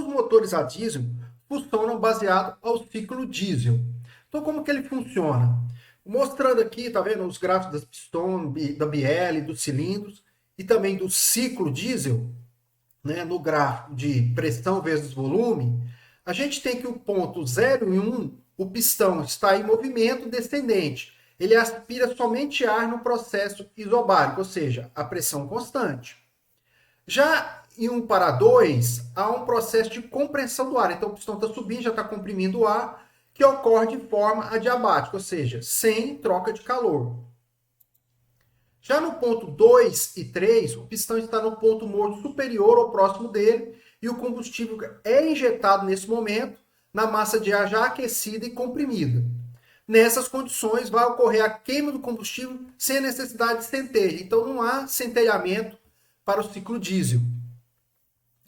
Os motores a diesel funcionam baseado ao ciclo diesel. Então, como que ele funciona? Mostrando aqui, tá vendo os gráficos das pistões, da biela, dos cilindros e também do ciclo diesel, né, no gráfico de pressão vezes volume, a gente tem que o ponto 0 e 1, o pistão está em movimento descendente. Ele aspira somente ar no processo isobárico, ou seja, a pressão constante. Já em 1 para 2, há um processo de compressão do ar. Então, o pistão está subindo, já está comprimindo o ar, que ocorre de forma adiabática, ou seja, sem troca de calor. Já no ponto 2 e 3, o pistão está no ponto morto superior ou próximo dele e o combustível é injetado nesse momento na massa de ar já aquecida e comprimida. Nessas condições vai ocorrer a queima do combustível sem a necessidade de centelha. Então não há centelhamento para o ciclo diesel.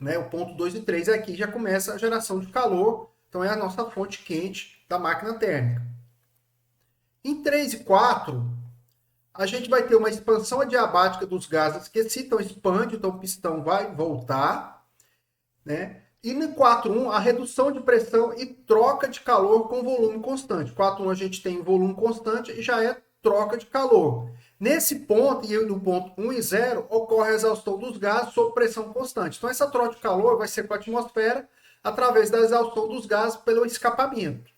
Né? O ponto 2 e 3 aqui já começa a geração de calor, então é a nossa fonte quente da máquina térmica. Em 3 e 4, a gente vai ter uma expansão adiabática dos gases aquecidos, então expande, então o pistão vai voltar, né? E no 4.1, a redução de pressão e troca de calor com volume constante. 4.1 a gente tem volume constante e já é troca de calor. Nesse ponto, e no ponto 1 e 0, ocorre a exaustão dos gases sob pressão constante. Então essa troca de calor vai ser com a atmosfera através da exaustão dos gases pelo escapamento.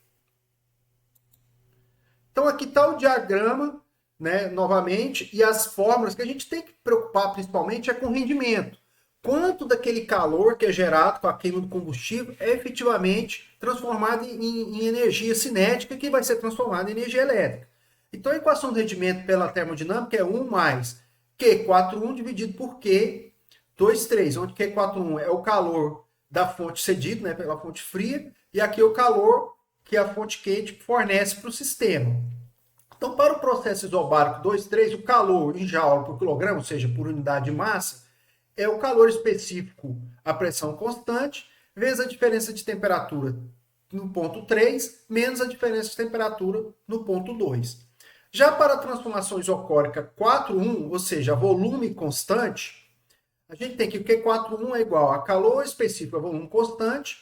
Então aqui está o diagrama, né, novamente, e as fórmulas que a gente tem que preocupar principalmente é com o rendimento. Quanto daquele calor que é gerado com a queima do combustível é efetivamente transformado em energia cinética, que vai ser transformada em energia elétrica. Então a equação do rendimento pela termodinâmica é 1 mais Q41 dividido por Q23, onde Q41 é o calor da fonte cedido, né, pela fonte fria, e aqui é o calor que a fonte quente fornece para o sistema. Então, para o processo isobárico 2, 3, o calor em joule por quilograma, ou seja, por unidade de massa, é o calor específico à pressão constante, vezes a diferença de temperatura no ponto 3, menos a diferença de temperatura no ponto 2. Já para a transformação isocórica 4.1, ou seja, volume constante, a gente tem que o Q4.1 é igual a calor específico a volume constante,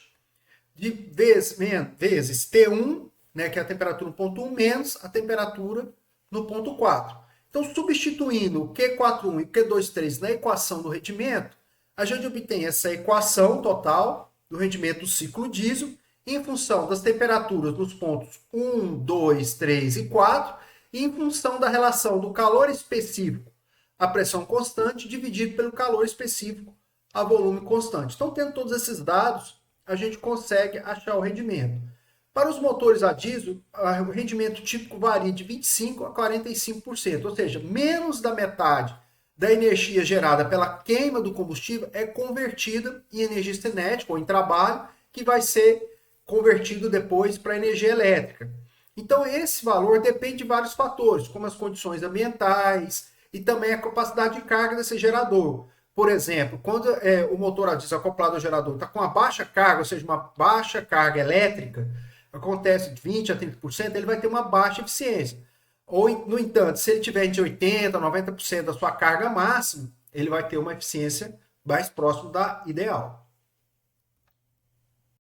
de vezes T1, né, que é a temperatura no ponto 1, menos a temperatura no ponto 4. Então, substituindo o Q41 e o Q23 na equação do rendimento, a gente obtém essa equação total do rendimento do ciclo diesel em função das temperaturas nos pontos 1, 2, 3 e 4 e em função da relação do calor específico à pressão constante dividido pelo calor específico a volume constante. Então, tendo todos esses dados, a gente consegue achar o rendimento. Para os motores a diesel, o rendimento típico varia de 25% a 45%, ou seja, menos da metade da energia gerada pela queima do combustível é convertida em energia cinética ou em trabalho, que vai ser convertido depois para energia elétrica. Então, esse valor depende de vários fatores, como as condições ambientais e também a capacidade de carga desse gerador. Por exemplo, quando o motor a diesel acoplado ao gerador está com uma baixa carga, ou seja, uma baixa carga elétrica, acontece de 20% a 30%, ele vai ter uma baixa eficiência. Ou, no entanto, se ele tiver de 80% a 90% da sua carga máxima, ele vai ter uma eficiência mais próxima da ideal.